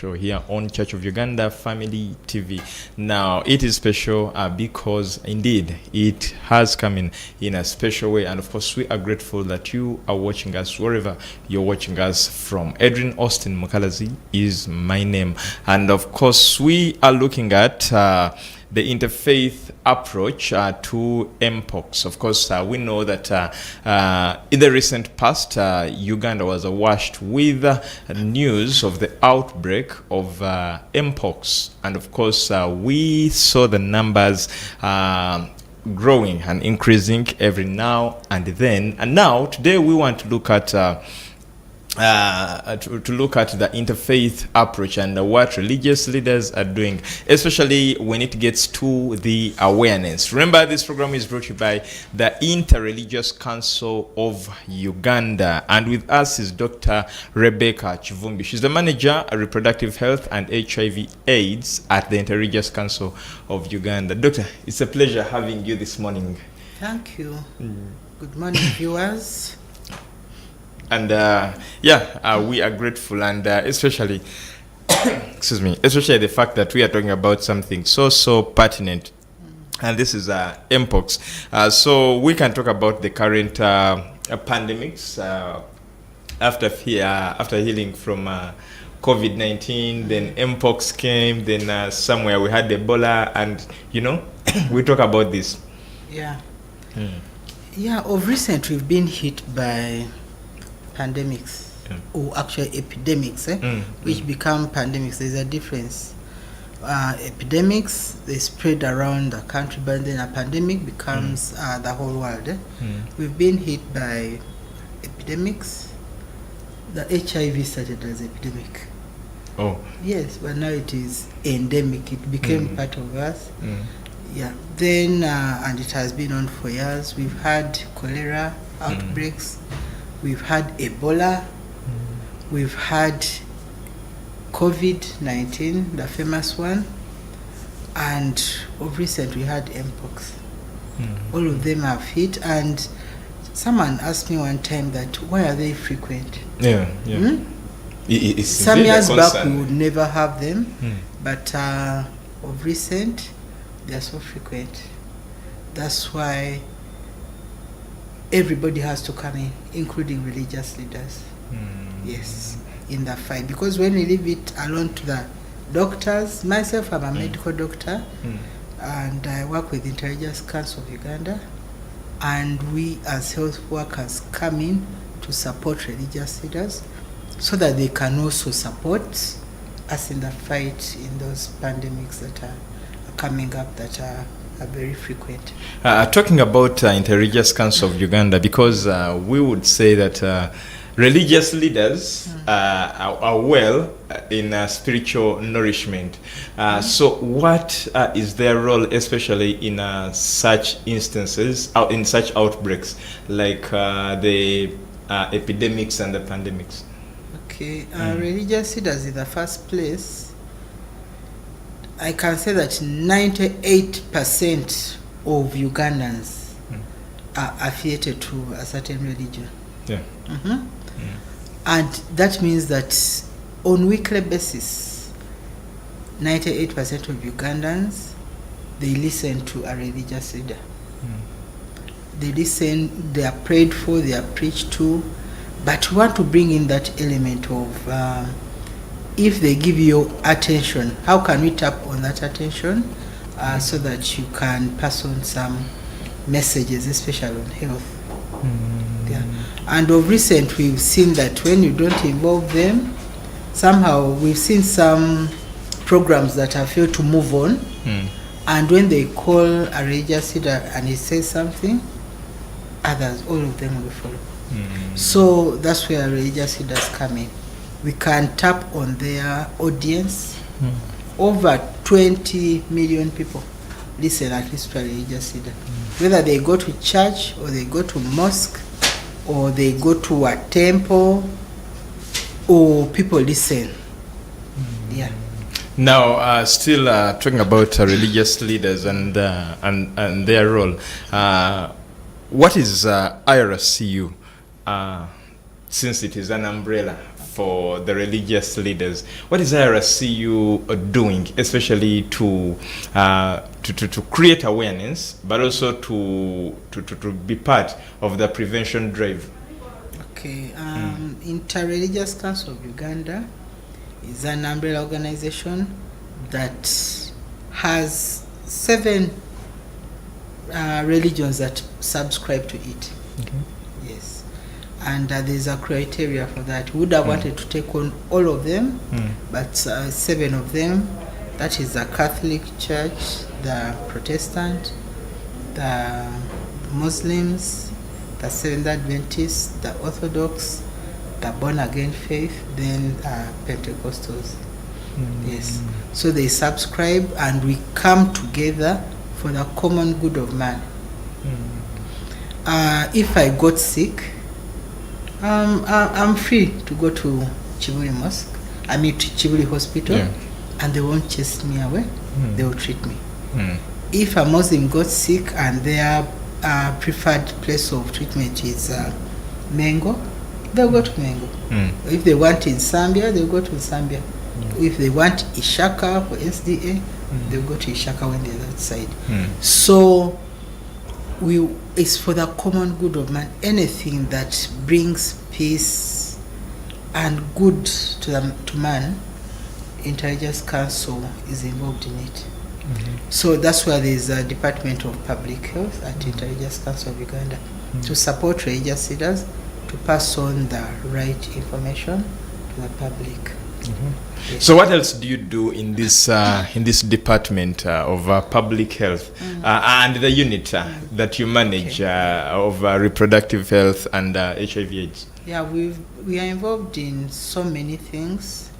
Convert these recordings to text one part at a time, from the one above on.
special here on Church of Uganda Family TV. Now, it is special because indeed it has come in a special way. And of course, we are grateful that you are watching us wherever you're watching us from. Edrine Osteen Mukalazi is my name. And of course, we are looking at the interfaith approach to MPOX. Of course, we know that in the recent past, Uganda was awash with news of the outbreak of MPOX. And of course, we saw the numbers growing and increasing every now and then. And now, today, we want to look at to look at the interfaith approach and what religious leaders are doing, especially when it gets to the awareness. Remember, this program is brought to you by the Interreligious Council of Uganda, and with us is Dr. Rebbecca Kivumbi. She's the manager of Reproductive Health and HIV/AIDS at the Interreligious Council of Uganda. Doctor, it's a pleasure having you this morning. Thank you. Good morning, viewers. And we are grateful, and especially, especially the fact that we are talking about something so pertinent, and this is MPOX. So we can talk about the current pandemics after healing from COVID-19. Then MPOX came. Then somewhere we had Ebola, and we talk about this. Yeah. Yeah. Of recent, we've been hit by pandemics, or actually epidemics, which become pandemics. There's a difference. Epidemics, they spread around the country, but then a pandemic becomes the whole world. We've been hit by epidemics. The HIV started as epidemic. Oh. Yes, but now it is endemic. It became part of us. Yeah. Then, and it has been on for years. We've had cholera outbreaks. We've had Ebola, we've had COVID-19, the famous one, and of recent we had MPOX. All of them have hit, and someone asked me one time that why are they frequent? Some years back we would never have them, but of recent they are so frequent. That's why everybody has to come in, including religious leaders. Yes, in the fight. Because when we leave it alone to the doctors, myself, I'm a medical doctor, and I work with Interreligious Council of Uganda, and we as health workers come in to support religious leaders so that they can also support us in the fight in those pandemics that are coming up, that are very frequent. Talking about Interreligious Council of Uganda, because we would say that religious leaders are well in spiritual nourishment. So what is their role, especially in such instances, in such outbreaks, like the epidemics and the pandemics? Okay, religious leaders in the first place, I can say that 98% of Ugandans are affiliated to a certain religion. And that means that on weekly basis, 98% of Ugandans, they listen to a religious leader. They listen, they are prayed for, they are preached to, but we want to bring in that element of if they give you attention, how can we tap on that attention so that you can pass on some messages, especially on health? And of recent, we've seen that when you don't involve them, somehow we've seen some programs that have failed to move on. And when they call a religious leader and he says something, others, all of them will follow. So that's where religious leaders come in. We can tap on their audience. Over 20 million people listen at least to a religious leader. Whether they go to church or they go to mosque or they go to a temple, or people listen. Now, still talking about religious leaders and their role. What is IRCU? Since it is an umbrella for the religious leaders. What is IRCU doing, especially to create awareness, but also to be part of the prevention drive? Okay, Interreligious Council of Uganda is an umbrella organization that has 7 religions that subscribe to it. Okay. Yes, and there's a criteria for that. We would have wanted to take on all of them, but 7 of them, that is the Catholic Church, the Protestant, the Muslims, the Seventh Adventists, the Orthodox, the Born Again Faith, then Pentecostals. Yes, so they subscribe and we come together for the common good of man. If I got sick, I'm free to go to Chibuli Mosque, to Chibuli Hospital, and they won't chase me away. They will treat me. If a Muslim got sick and their preferred place of treatment is Mengo, they'll go to Mengo. If they want in Zambia, they'll go to Zambia. If they want Ishaka for SDA, they'll go to Ishaka when they're that side. So it's for the common good of man. Anything that brings peace and good to man, Intelligence Council is involved in it. So that's why there's a Department of Public Health at Intelligence Council of Uganda to support religious leaders to pass on the right information to the public. Yes. So what else do you do in this department of public health and the unit that you manage of reproductive health and HIV/AIDS? Yeah, we are involved in so many things.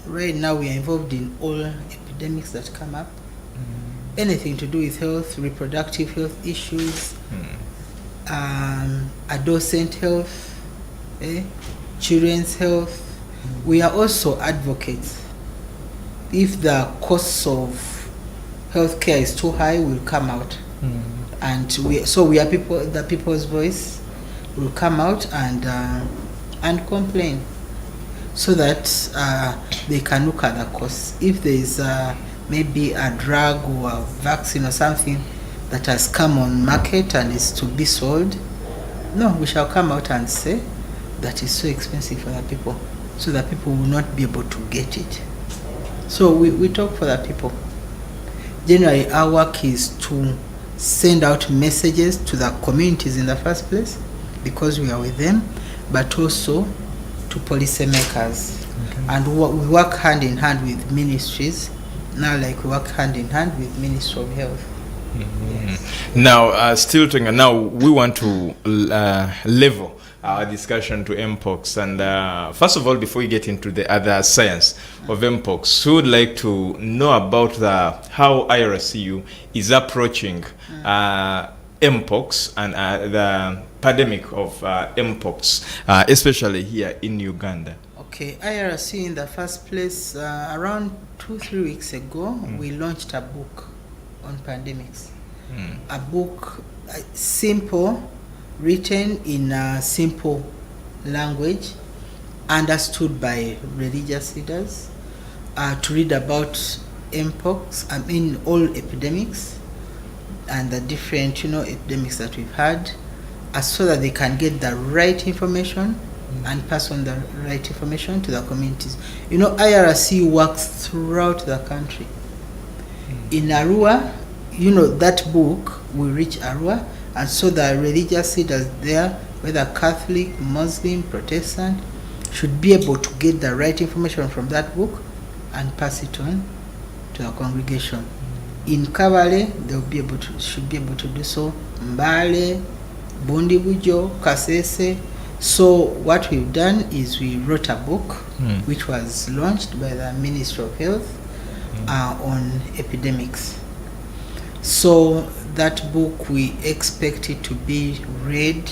Right now we are involved in all epidemics that come up. Anything to do with health, reproductive health issues, adolescent health, children's health. We are also advocates. If the costs of healthcare is too high, we'll come out. And we are people. The people's voice will come out and complain, so that they can look at the costs. If there is maybe a drug or a vaccine or something that has come on market and is to be sold, no, we shall come out and say that is so expensive for the people, so that people will not be able to get it. So we talk for the people. Generally, our work is to send out messages to the communities in the first place, because we are with them, but also to policymakers. And we work hand in hand with ministries. Now, like we work hand in hand with Ministry of Health. Yes. Now, still talking. Now, we want to level our discussion to MPOX. And first of all, before we get into the other science of MPOX, we would like to know about how IRCU is approaching MPOX and the pandemic of MPOX, especially here in Uganda. Okay, IRCU in the first place, around 2-3 weeks ago, we launched a book on pandemics. A book, simple, written in a simple language, understood by religious leaders, to read about MPOX, all epidemics and the different, epidemics that we've had, so that they can get the right information and pass on the right information to the communities. IRCU works throughout the country. In Arua, that book will reach Arua, and so the religious leaders there, whether Catholic, Muslim, Protestant, should be able to get the right information from that book and pass it on to the congregation. In Kabale, should be able to do so. Mbale, Bundibujo, Kasese. So what we've done is we wrote a book which was launched by the Ministry of Health on epidemics. So that book, we expect it to be read,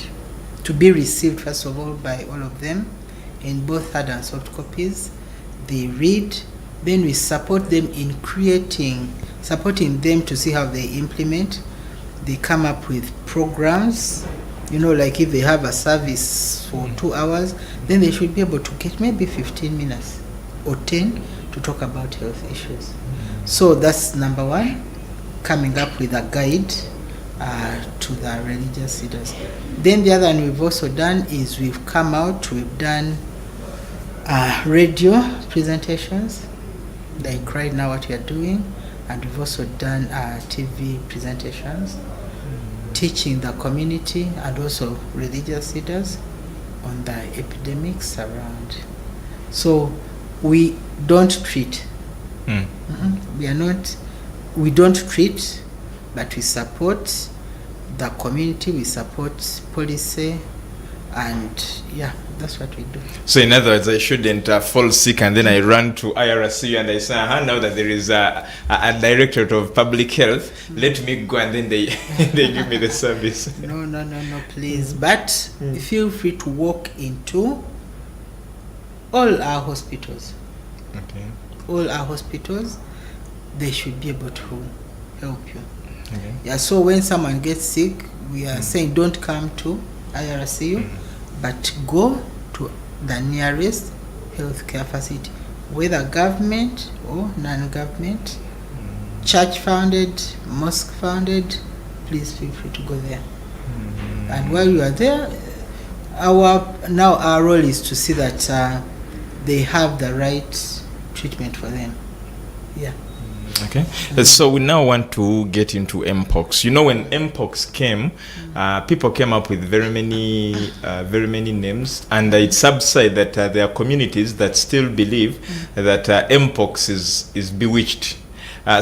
to be received first of all by all of them in both hard and soft copies. They read, then we support them in supporting them to see how they implement. They come up with programs You know, like if they have a service for 2 hours, then they should be able to get maybe 15 minutes or 10 to talk about health issues. So that's number one, coming up with a guide to the religious leaders. Then the other one we've also done is we've done radio presentations, like right now what we are doing, and we've also done TV presentations, teaching the community and also religious leaders on the epidemics around. So we don't treat. We don't treat, but we support the community, we support policy, and yeah, that's what we do. So in other words, I shouldn't fall sick and then I run to IRCU and I say, now that there is a directorate of public health, let me go, and then they they give me the service. No, please. But feel free to walk into all our hospitals. Okay. All our hospitals, they should be able to help you. Okay. Yeah, so when someone gets sick, we are saying don't come to IRCU, but go to the nearest healthcare facility, whether government or non-government, church founded, mosque founded, please feel free to go there. And while you are there, our role is to see that they have the right treatment for them. Yeah. Okay. So we now want to get into MPOX. You know, when MPOX came, people came up with very many names, and it subsided that there are communities that still believe that MPOX is bewitched.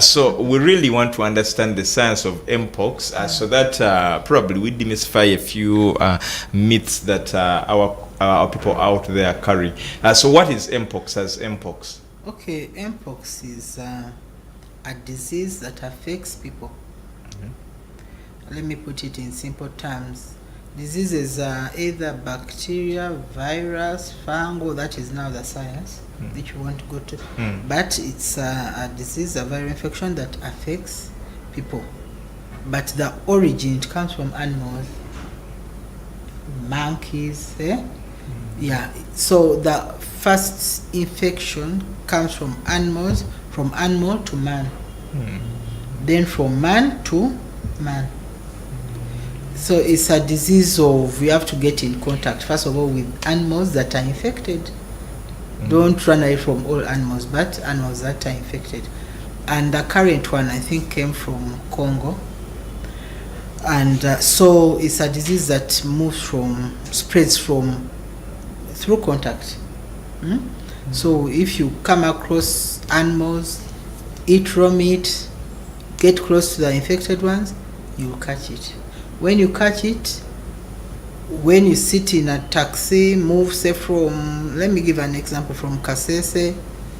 So we really want to understand the science of MPOX, so that probably we demystify a few myths that our people out there carry. So what is MPOX as MPOX? Okay, MPOX is a disease that affects people. Let me put it in simple terms. Diseases are either bacteria, virus, fungal, that is now the science which you want to go to. But it's a disease, a viral infection that affects people. But the origin, it comes from animals, monkeys, Yeah, so the first infection comes from animals, from animal to man, then from man to man. So it's a disease of, we have to get in contact first of all with animals that are infected. Don't run away from all animals, but animals that are infected. And the current one, I think, came from Congo. And so it's a disease that spreads through contact. So if you come across animals, eat raw meat, get close to the infected ones, you will catch it. When you catch it, when you sit in a taxi, move, say from, let me give an example, from Kasese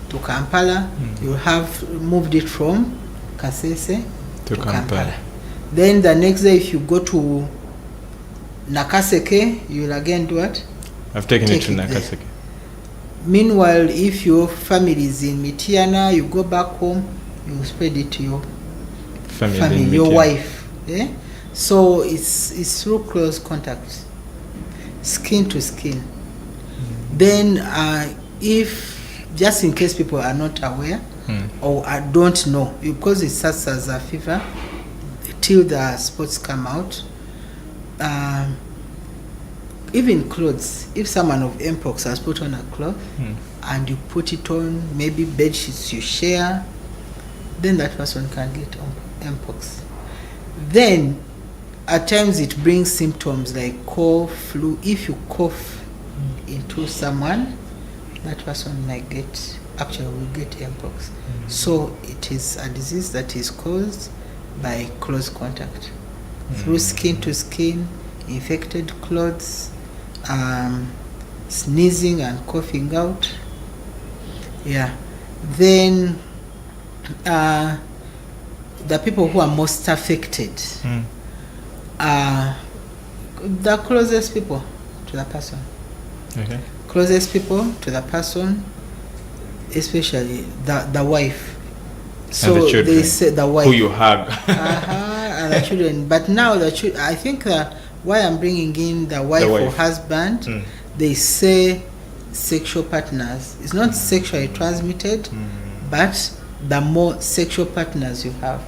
to Kampala, you have moved it from Kasese to Kampala. Then the next day, if you go to Nakaseke, you will again do what? I've taken it to Nakaseke. There. Meanwhile, if your family is in Mitiana, you go back home, you spread it to your family, your wife. Yeah? So it's through close contact, skin to skin. Then if, just in case people are not aware or don't know, because it starts as a fever till the spots come out, even clothes, if someone of MPOX has put on a cloth and you put it on, maybe bed sheets you share, then that person can get MPOX. Then at times it brings symptoms like cough, flu. If you cough into someone, that person might will get MPOX. So it is a disease that is caused by close contact, through skin to skin, infected clothes, sneezing and coughing out. Yeah. Then the people who are most affected are the closest people to the person. Okay. Closest people to the person, especially the wife. So and the children, they say the wife who you hug. and the children. But now I think why I'm bringing in the wife or husband, they say sexual partners. It's not sexually transmitted, but the more sexual partners you have,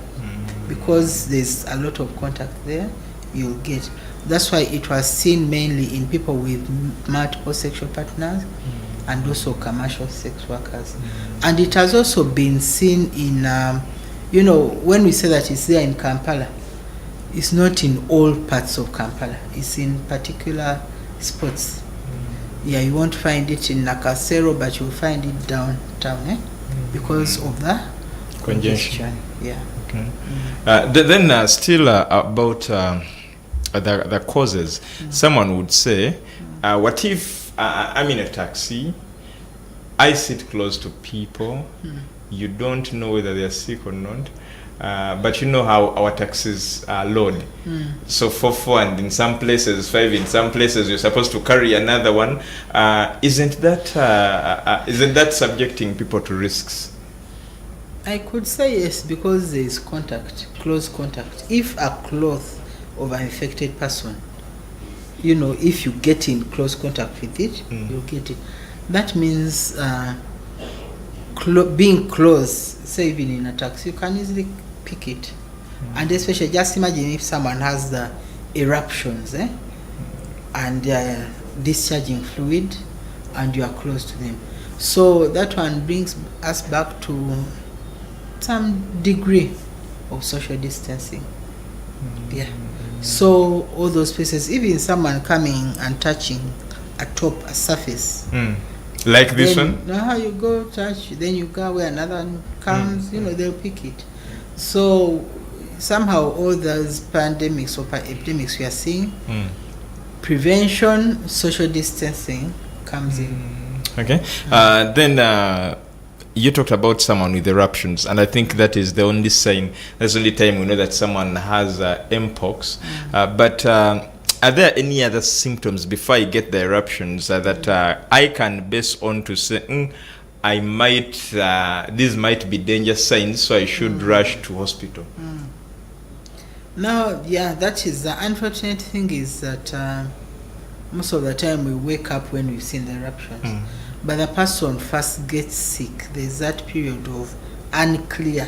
because there's a lot of contact there, you'll get. That's why it was seen mainly in people with multiple sexual partners and also commercial sex workers. And it has also been seen in, when we say that it's there in Kampala, it's not in all parts of Kampala. It's in particular spots. Yeah, you won't find it in Nakasero, but you'll find it downtown, because of the congestion. Yeah. Okay. Then still about the causes. Someone would say, what if I'm in a taxi, I sit close to people, you don't know whether they're sick or not, but you know how our taxis load. So 4 and in some places 5, in some places you're supposed to carry another one. Isn't that subjecting people to risks? I could say yes, because there is contact, close contact. If a cloth of an infected person, if you get in close contact with it, you'll get it. That means being close, say even in a taxi, you can easily pick it. And especially, just imagine if someone has the eruptions, and they are discharging fluid, and you are close to them. So that one brings us back to some degree of social distancing. Yeah. So all those places, even someone coming and touching a surface. Like this one? Now how you go touch, then you go where another one comes, they'll pick it. So somehow all those pandemics or epidemics we are seeing, prevention, social distancing comes in. Okay. Then you talked about someone with eruptions, and I think that is the only sign, that's the only time we know that someone has MPOX. But are there any other symptoms before I get the eruptions that I can base on to say, I might, these might be danger signs, so I should rush to hospital? Now, yeah, that is the unfortunate thing, is that most of the time we wake up when we've seen the eruptions. But the person first gets sick. There's that period of unclear.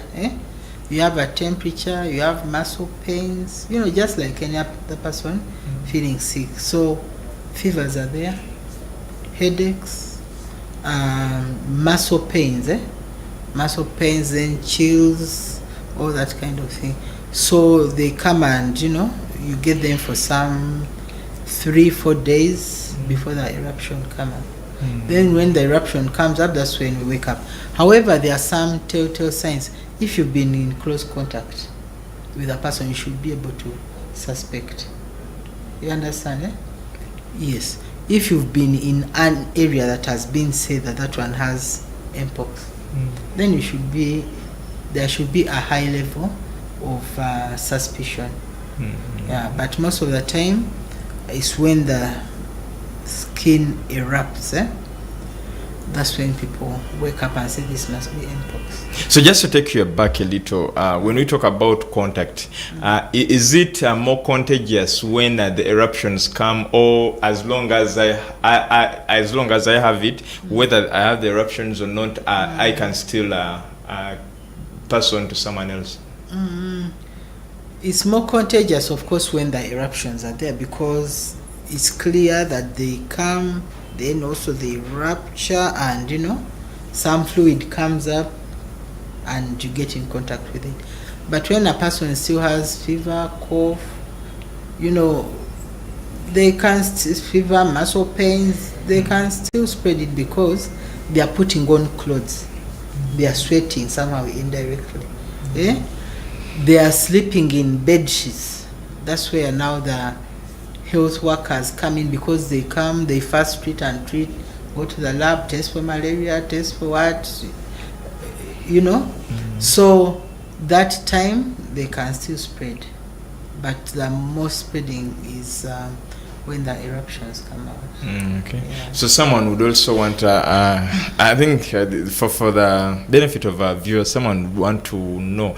You have a temperature, you have muscle pains, just like any other person feeling sick. So fevers are there, headaches, muscle pains, then chills, all that kind of thing. So they come and, you get them for some 3-4 days before the eruption comes up. Then when the eruption comes up, that's when we wake up. However, there are some telltale signs. If you've been in close contact with a person, you should be able to suspect. You understand, Yes. If you've been in an area that has been said that one has MPOX, then there should be a high level of suspicion. Yeah, but most of the time, it's when the skin erupts, that's when people wake up and say this must be MPOX. So just to take you back a little, when we talk about contact, is it more contagious when the eruptions come, or as long as I have it, whether I have the eruptions or not, I can still pass on to someone else? It's more contagious, of course, when the eruptions are there, because it's clear that they come, then also they rupture, and some fluid comes up and you get in contact with it. But when a person still has fever, cough, they can fever, muscle pains, they can still spread it because they are putting on clothes, they are sweating somehow indirectly. They are sleeping in bed sheets. That's where now the health workers come in, because they first treat, go to the lab, test for malaria, test for what, So that time they can still spread, but the most spreading is when the eruptions come out. Okay. Yeah. So someone would also want, I think for the benefit of our viewers, someone would want to know,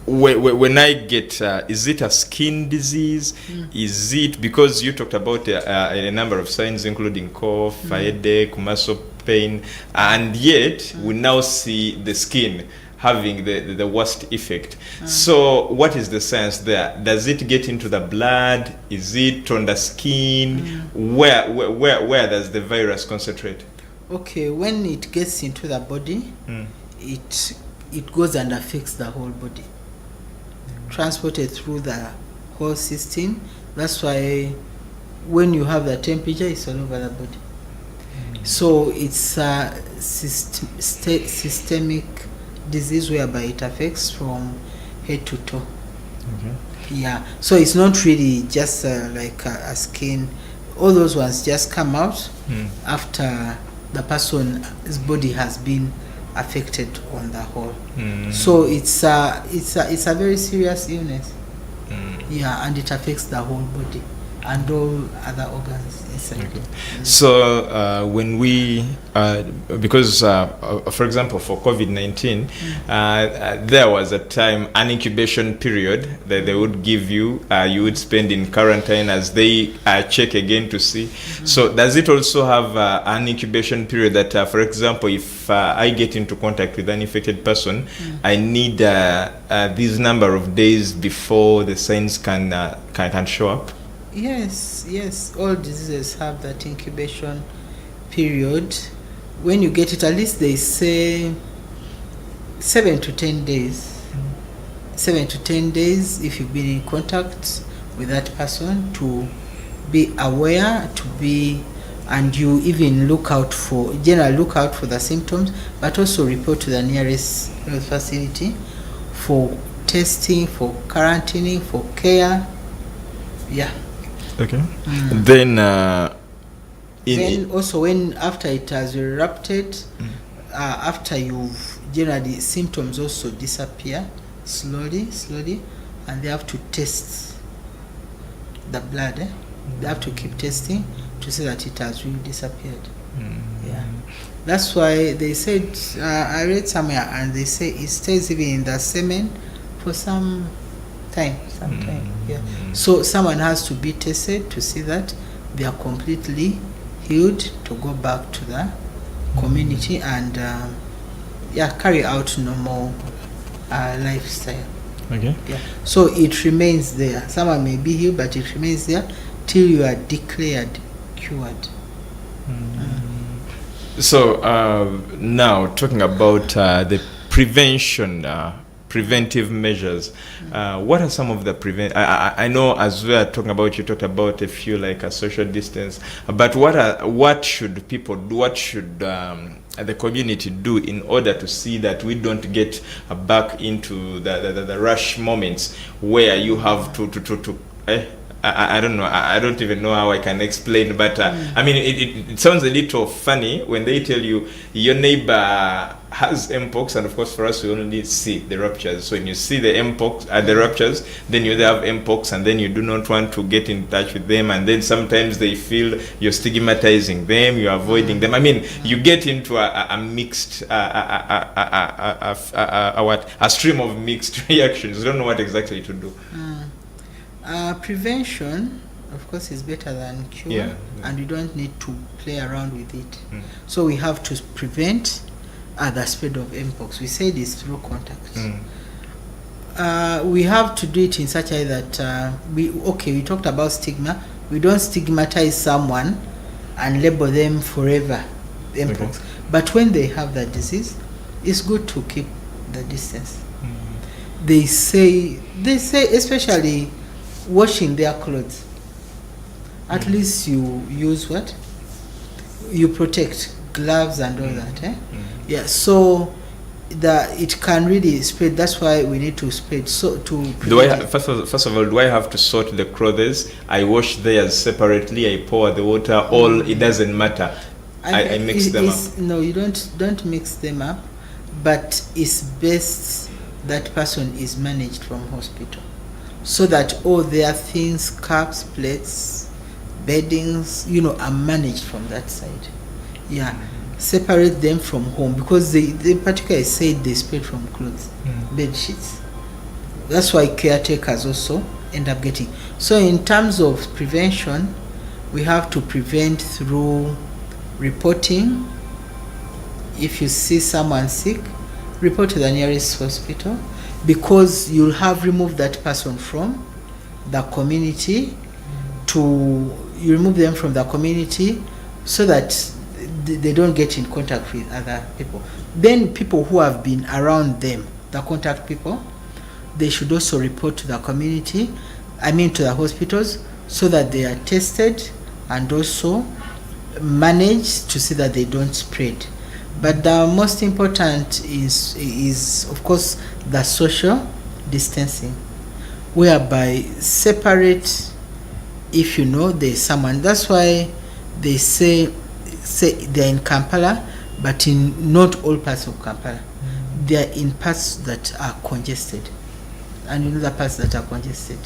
when I get, is it a skin disease? Is it, because you talked about a number of signs, including cough, headache, muscle pain, and yet we now see the skin having the worst effect. So what is the science there? Does it get into the blood? Is it on the skin? Where does the virus concentrate? Okay, when it gets into the body, it goes and affects the whole body, transported through the whole system. That's why when you have the temperature, it's all over the body. So it's a systemic disease whereby it affects from head to toe. Yeah, so it's not really just like a skin. All those ones just come out after the person's body has been affected on the whole. So it's a very serious illness. Yeah, and it affects the whole body and all other organs inside. So when we, because for example, for COVID-19, there was a time, an incubation period that they would give you, you would spend in quarantine as they check again to see. So does it also have an incubation period that, for example, if I get into contact with an infected person, I need this number of days before the signs can show up? Yes, all diseases have that incubation period. When you get it, at least they say 7 to 10 days. 7 to 10 days if you've been in contact with that person, to be aware, and you even look out for the symptoms, but also report to the nearest health facility for testing, for quarantining, for care. Yeah. Okay. Then also when after it has erupted, after you've generally, symptoms also disappear slowly, and they have to test the blood. They have to keep testing to see that it has really disappeared. Yeah, that's why they said, I read somewhere, and they say it stays even in the semen for some time. Yeah. So someone has to be tested to see that they are completely healed, to go back to the community and carry out normal lifestyle. Okay. Yeah. So it remains there. Someone may be healed, but it remains there till you are declared cured. So now talking about the preventive measures, what are some of the I know, as we are talking about, you talked about a few, like a social distance, but what should people do? What should the community do in order to see that we don't get back into the rush moments where you have to I don't know. I don't even know how I can explain, but I mean, it sounds a little funny when they tell you your neighbor has MPOX, and of course for us we only see the ruptures. So when you see the MPOX, the ruptures, then you have MPOX, and then you do not want to get in touch with them, and then sometimes they feel you're stigmatizing them, you're avoiding them. I mean, you get into a mixed, a stream of mixed reactions. You don't know what exactly to do. Prevention, of course, is better than cure, and you don't need to play around with it. So we have to prevent the spread of MPOX. We say this through contact. We have to do it in such a way that we talked about stigma. We don't stigmatize someone and label them forever MPOX. But when they have that disease, it's good to keep the distance. They say especially washing their clothes. At least you use what? You protect gloves and all that. Yeah, so it can really spread. That's why we need to spread. So first of all, do I have to sort the clothes? I wash theirs separately. I pour the water. All it doesn't matter. I mix them up. No, you don't mix them up. But it's best that person is managed from hospital, so that all their things, cups, plates, beddings, are managed from that side. Yeah. Separate them from home, because they particularly said they spread from clothes, bed sheets. that's why caretakers also end up getting. So in terms of prevention, we have to prevent through reporting. If you see someone sick, report to the nearest hospital, because you'll have removed that person from the community. You remove them from the community so that they don't get in contact with other people. Then people who have been around them, the contact people, they should also report to the community, to the hospitals, so that they are tested and also managed to see that they don't spread. But the most important is of course the social distancing, whereby separate if you know there's someone. That's why they say they're in Kampala, but in not all parts of Kampala. They're in parts that are congested, and in other parts that are congested.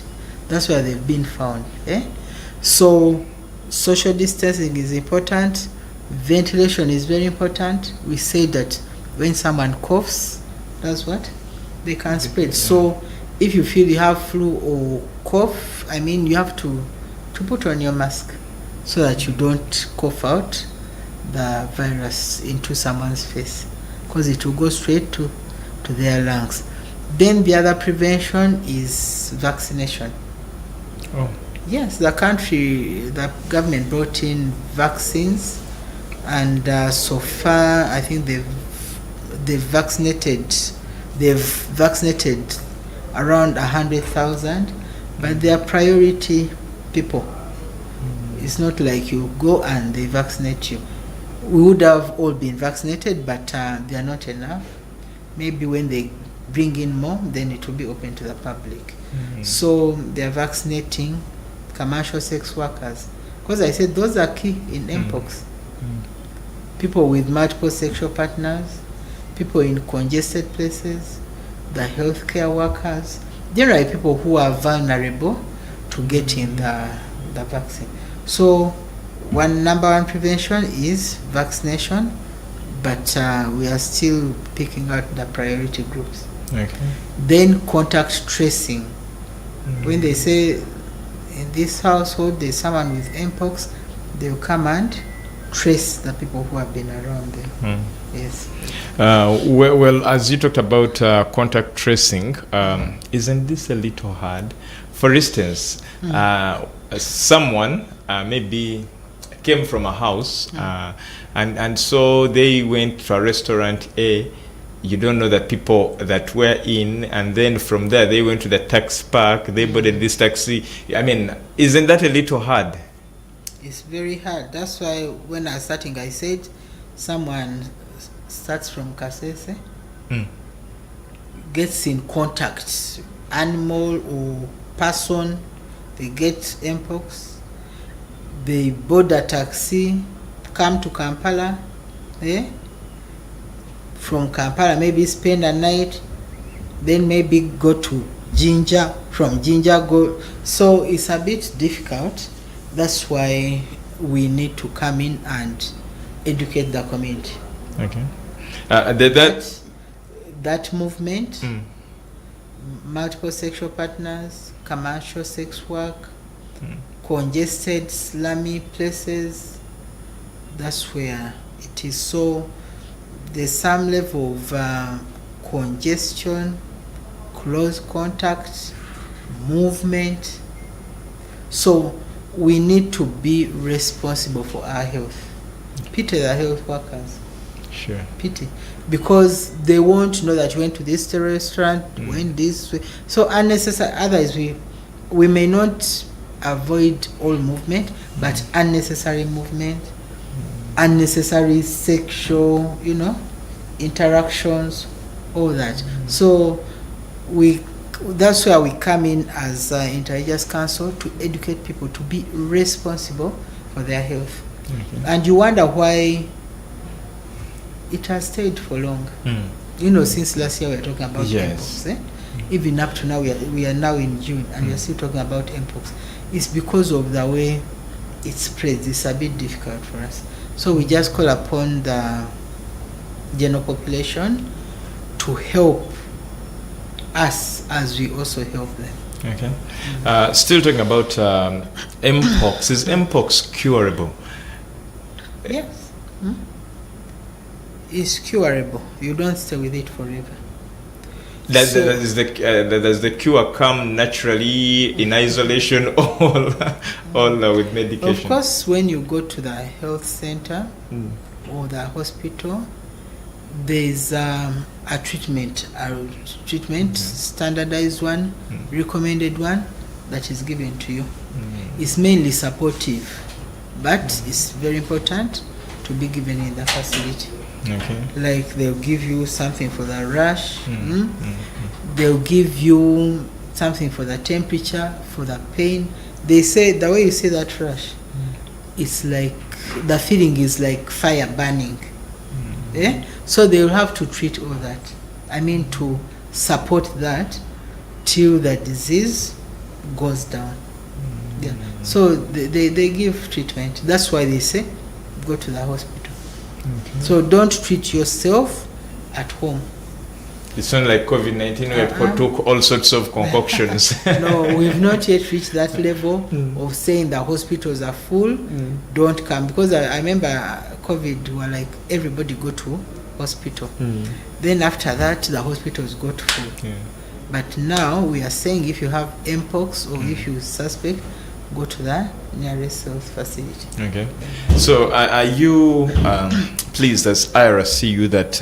That's where they've been found. So social distancing is important. Ventilation is very important. We say that when someone coughs, that's what they can spread. So if you feel you have flu or cough, you have to put on your mask so that you don't cough out the virus into someone's face, because it will go straight to their lungs. Then the other prevention is vaccination. Oh. Yes, the government brought in vaccines, and so far I think they've vaccinated around 100,000, but they are priority people. It's not like you go and they vaccinate you. We would have all been vaccinated, but they are not enough. Maybe when they bring in more, then it will be open to the public. So they are vaccinating commercial sex workers, because I said those are key in MPOX. People with multiple sexual partners, people in congested places, the healthcare workers. There are people who are vulnerable to getting the vaccine. So number one prevention is vaccination, but we are still picking out the priority groups. Okay. Then contact tracing. When they say in this household there's someone with MPOX, they'll come and trace the people who have been around them. Yes. Well, as you talked about contact tracing, isn't this a little hard? For instance, someone maybe came from a house and so they went to a restaurant A. You don't know the people that were in, and then from there they went to the taxi park, they boarded this taxi. Isn't that a little hard? It's very hard. That's why when I was starting, I said someone starts from Kasese, gets in contact, animal or person, they get MPOX, they board a taxi, come to Kampala, from Kampala maybe spend a night, then maybe go to Jinja, from Jinja go. So it's a bit difficult. That's why we need to come in and educate the community. Okay. That movement, multiple sexual partners, commercial sex work, congested, slummy places, that's where it is. So there's some level of congestion, close contact, movement. So we need to be responsible for our health. Pity the health workers. Sure. Pity. Because they won't know that you went to this restaurant, went this way. So unnecessary, otherwise we may not avoid all movement, but unnecessary movement, unnecessary sexual, interactions, all that. So that's where we come in as Interreligious Council to educate people to be responsible for their health. And you wonder why it has stayed for long. Since last year we are talking about MPOX. Even up to now, we are now in June and we are still talking about MPOX. It's because of the way it spreads. It's a bit difficult for us. So we just call upon the general population to help us as we also help them. Okay. Still talking about MPOX. Is MPOX curable? Yes. It's curable. You don't stay with it forever. Does the cure come naturally in isolation or with medication? Of course, when you go to the health center or the hospital, there's a treatment, standardized one, recommended one that is given to you. It's mainly supportive, but it's very important to be given in the facility. Okay. Like they'll give you something for the rash, they'll give you something for the temperature, for the pain. They say the way you say that rash, it's like the feeling is like fire burning. Yeah? So they'll have to treat all that. I mean, to support that till the disease goes down. Yeah. So they give treatment. That's why they say go to the hospital. Okay. So don't treat yourself at home. It's not like COVID-19 where people took all sorts of concoctions. No, we've not yet reached that level of saying the hospitals are full, don't come. Because I remember COVID were like everybody go to hospital. Then after that, the hospitals got full. Yeah. But now we are saying if you have MPOX or if you suspect, go to the nearest health facility. Okay. So are you pleased as IRCU that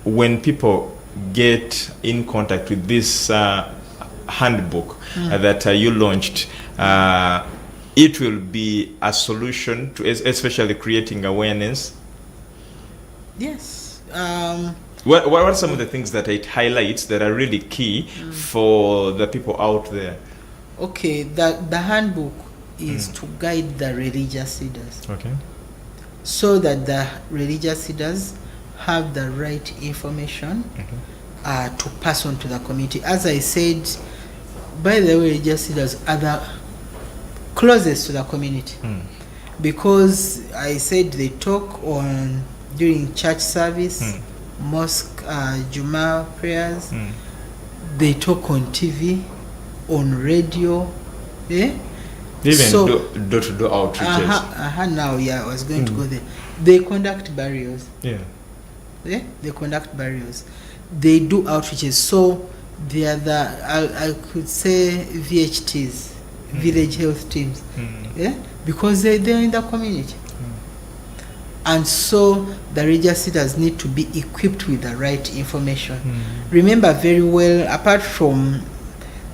when people get in contact with this handbook that you launched, it will be a solution to especially creating awareness? Yes. What are some of the things that it highlights that are really key for the people out there? Okay, the handbook is to guide the religious leaders. Okay. So that the religious leaders have the right information to pass on to the community. As I said, by the way, religious leaders are the closest to the community. Because I said they talk during church service, mosque, Juma prayers, they talk on TV, on radio, even door-to-door outreaches. Now, I was going to go there. They conduct burials. They conduct burials. They do outreaches. So they are I could say VHTs, village health teams, because they're in the community. And so the religious leaders need to be equipped with the right information. Remember very well, apart from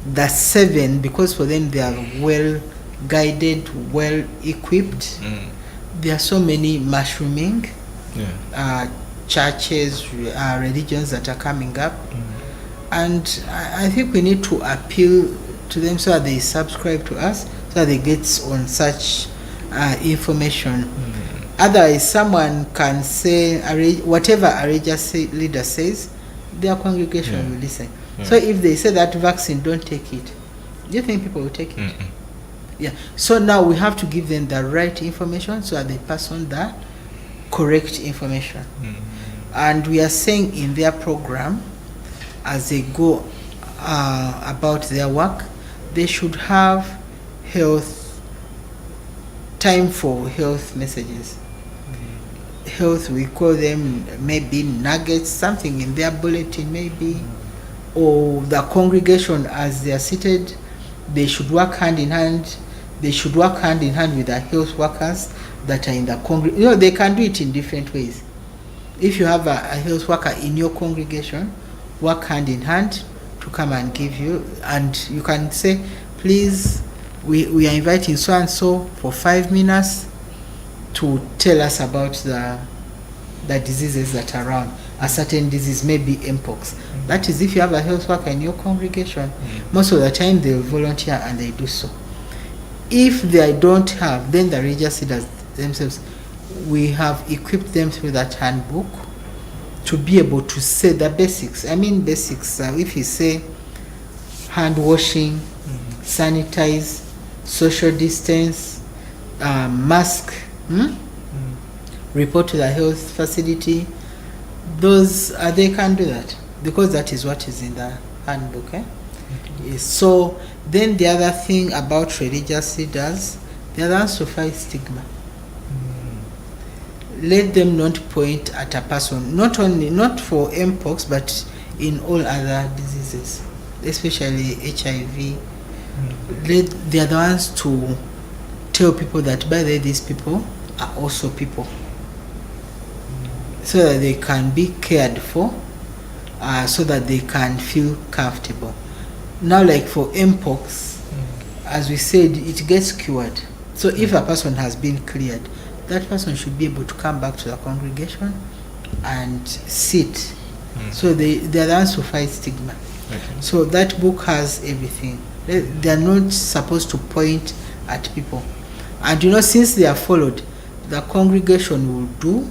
the 7, because for them they are well guided, well equipped, there are so many mushrooming churches, religions that are coming up. And I think we need to appeal to them so that they subscribe to us, so that they get on such information. Otherwise, someone can say whatever a religious leader says, their congregation will listen. So if they say that vaccine, don't take it, do you think people will take it? So now we have to give them the right information so that they pass on the correct information. And we are saying in their program, as they go about their work, they should have time for health messages. Health, we call them maybe nuggets, something in their bulletin maybe, or the congregation as they are seated, they should work hand in hand. They should work hand in hand with the health workers that are in the congregation. They can do it in different ways. If you have a health worker in your congregation, work hand in hand to come and give you, and you can say, please, we are inviting so and so for 5 minutes to tell us about the diseases that are around. A certain disease, maybe MPOX. That is, if you have a health worker in your congregation, most of the time they will volunteer and they do so. If they don't have, then the religious leaders themselves, we have equipped them through that handbook to be able to say the basics. I mean basics, if you say hand washing, sanitize, social distance, mask, report to the health facility, those they can do that. because that is what is in the handbook. Yes. So then the other thing about religious leaders, they are to fight stigma. Let them not point at a person, not for MPOX, but in all other diseases, especially HIV. They are the ones to tell people that, by the way, these people are also people, so that they can be cared for, so that they can feel comfortable. Now, like for MPOX, as we said, it gets cured. So if a person has been cleared, that person should be able to come back to the congregation and sit. So they are the ones who fight stigma. So that book has everything. They are not supposed to point at people. And since they are followed, the congregation will do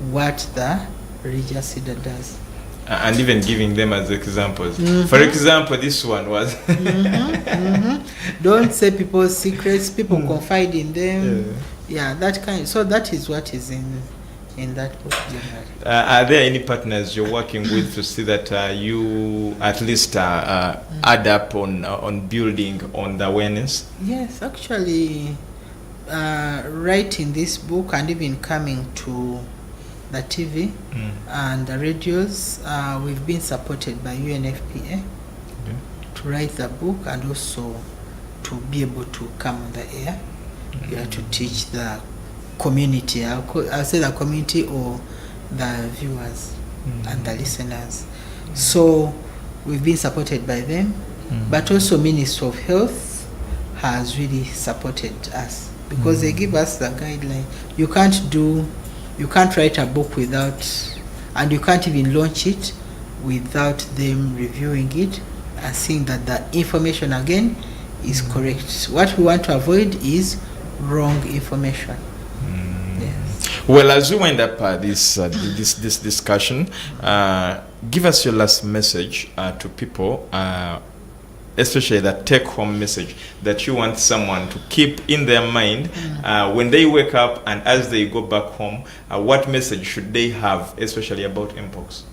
what the religious leader does. And even giving them as examples. For example, this one was... Don't say people's secrets. People confide in them. Yeah, that kind. So that is what is in that book. Are there any partners you're working with to see that you at least add up on building on the awareness? Yes, actually, writing this book and even coming to the TV and the radios, we've been supported by UNFPA to write the book and also to be able to come on the air to teach the community. I'll say the community or the viewers and the listeners. So we've been supported by them, but also Ministry of Health has really supported us because they give us the guideline. You can't write a book without, and you can't even launch it without them reviewing it and seeing that the information again is correct. What we want to avoid is wrong information. Yes. Well, as we wind up this discussion, give us your last message to people, especially that take-home message that you want someone to keep in their mind when they wake up and as they go back home. What message should they have, especially about MPOX?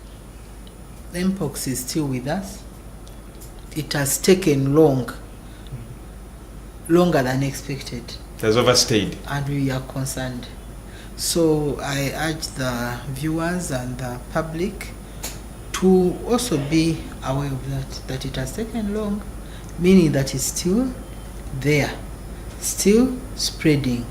MPOX is still with us. It has taken longer than expected. It has overstayed. And we are concerned. So I urge the viewers and the public to also be aware of that it has taken long, meaning that it's still there, still spreading.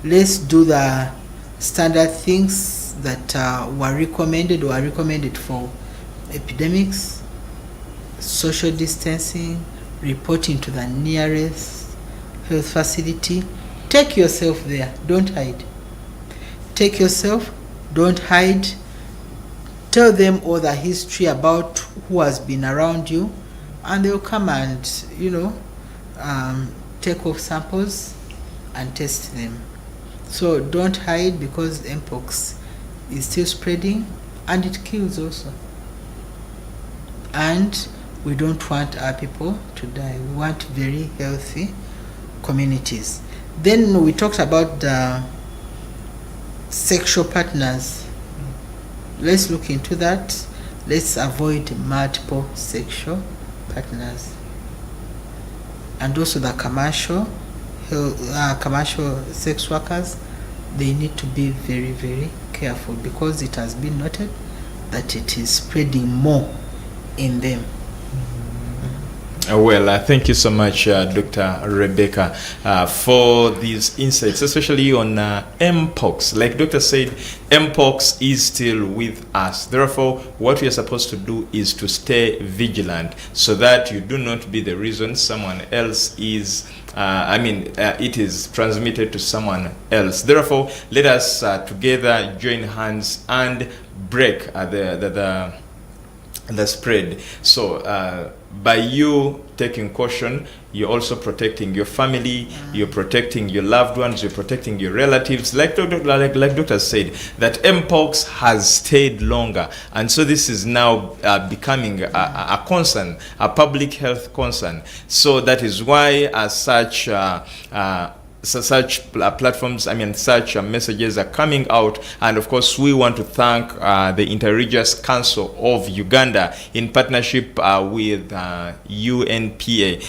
Let's do the standard things that were recommended or are recommended for epidemics: social distancing, reporting to the nearest health facility. Take yourself there, don't hide. Take yourself, don't hide. Tell them all the history about who has been around you, and they'll come and, take off samples and test them. So don't hide, because MPOX is still spreading and it kills also. And we don't want our people to die. We want very healthy communities. Then we talked about the sexual partners. Let's look into that. Let's avoid multiple sexual partners. And also the commercial sex workers, they need to be very, very careful, because it has been noted that it is spreading more in them. Well, thank you so much, Dr. Rebbecca, for these insights, especially on MPOX. Like Doctor said, MPOX is still with us. Therefore, what we are supposed to do is to stay vigilant, so that you do not be the reason someone else is, it is transmitted to someone else. Therefore, let us together join hands and break the spread. So by you taking caution, you're also protecting your family, you're protecting your loved ones, you're protecting your relatives. Like Doctor said, that MPOX has stayed longer, and so this is now becoming a concern, a public health concern. So that is why, as such, such platforms, I mean, such messages are coming out. And of course, we want to thank the Interreligious Council of Uganda in partnership with UNFPA,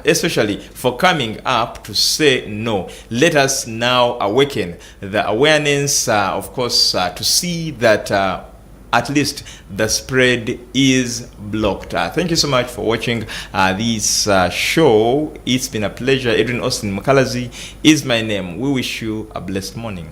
especially for coming up to say no. Let us now awaken the awareness, of course, to see that at least the spread is blocked. Thank you so much for watching this show. It's been a pleasure. Edrine Osteen Mukalazi is my name. We wish you a blessed morning.